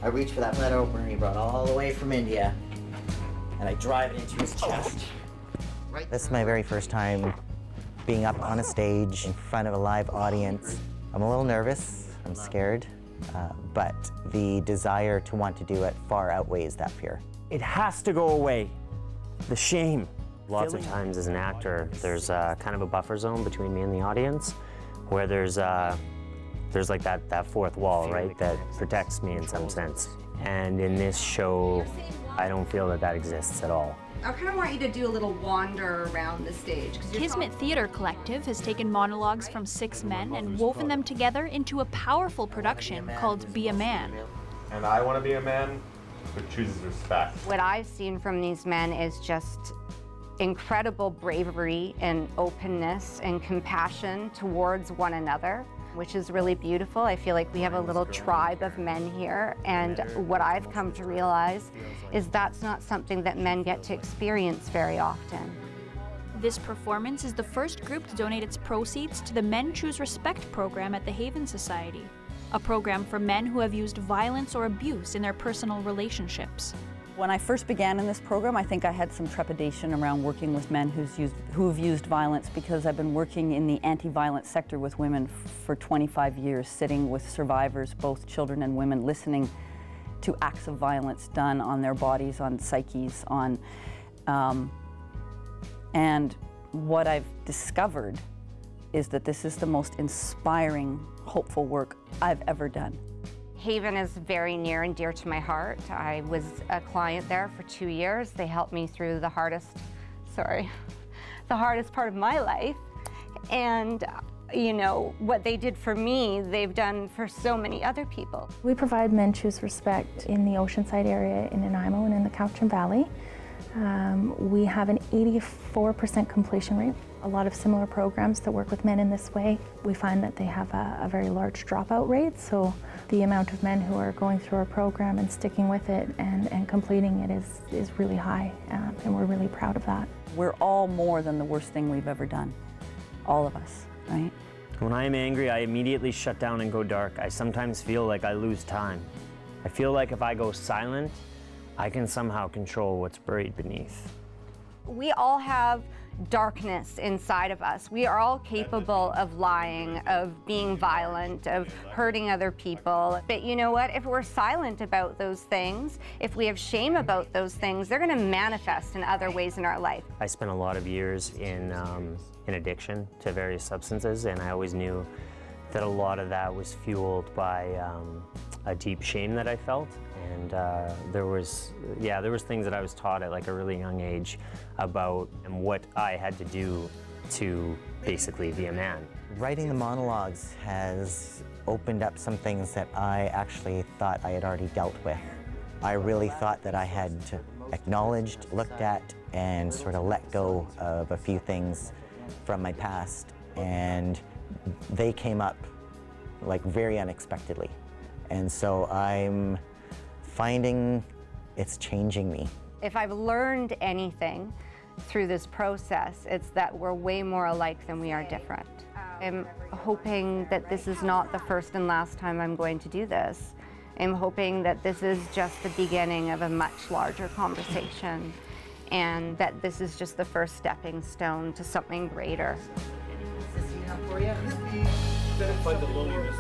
I reach for that letter opener he brought all the way from India, and I drive it into his chest. This is my very first time being up on a stage in front of a live audience. I'm a little nervous, I'm scared, but the desire to want to do it far outweighs that fear. It has to go away, the shame. Lots of times as an actor, there's kind of a buffer zone between me and the audience, where there's like that fourth wall, right, that protects me in some sense. And in this show, I don't feel that exists at all. I kind of want you to do a little wander around the stage. Kismet Theatre Collective has taken monologues from 6 men and woven them together into a powerful production called Be a Man. And I want to be a man who chooses respect. What I've seen from these men is just incredible bravery and openness and compassion towards one another, which is really beautiful. I feel like we have a little tribe of men here, and what I've come to realize is that's not something that men get to experience very often. This performance is the first group to donate its proceeds to the Men Choose Respect program at the Haven Society, a program for men who have used violence or abuse in their personal relationships. When I first began in this program, I think I had some trepidation around working with men who've used violence, because I've been working in the anti-violence sector with women for 25 years, sitting with survivors, both children and women, listening to acts of violence done on their bodies, on psyches, and what I've discovered is that this is the most inspiring, hopeful work I've ever done. Haven is very near and dear to my heart. I was a client there for 2 years. They helped me through the hardest part of my life. And you know, what they did for me, they've done for so many other people. We provide Men Choose Respect in the Oceanside area in Nanaimo and in the Cowichan Valley. We have an 84% completion rate. A lot of similar programs that work with men in this way. We find that they have a very large dropout rate, so the amount of men who are going through our program and sticking with it and completing it is really high, and we're really proud of that. We're all more than the worst thing we've ever done, all of us, right? When I am angry, I immediately shut down and go dark. I sometimes feel like I lose time. I feel like if I go silent, I can somehow control what's buried beneath. We all have darkness inside of us. We are all capable of lying, of being violent, of hurting other people. But you know what? If we're silent about those things, if we have shame about those things, they're going to manifest in other ways in our life. I spent a lot of years in addiction to various substances, and I always knew that a lot of that was fueled by a deep shame that I felt. And there was things that I was taught at like a really young age about what I had to do to basically be a man. Writing the monologues has opened up some things that I actually thought I had already dealt with. I really thought that I had acknowledged, looked at, and sort of let go of a few things from my past, and they came up like very unexpectedly. And so I'm finding it's changing me. If I've learned anything through this process, it's that we're way more alike than we are different. I'm hoping that this is not the first and last time I'm going to do this. I'm hoping that this is just the beginning of a much larger conversation, and that this is just the first stepping stone to something greater. For you? Fight the loneliness.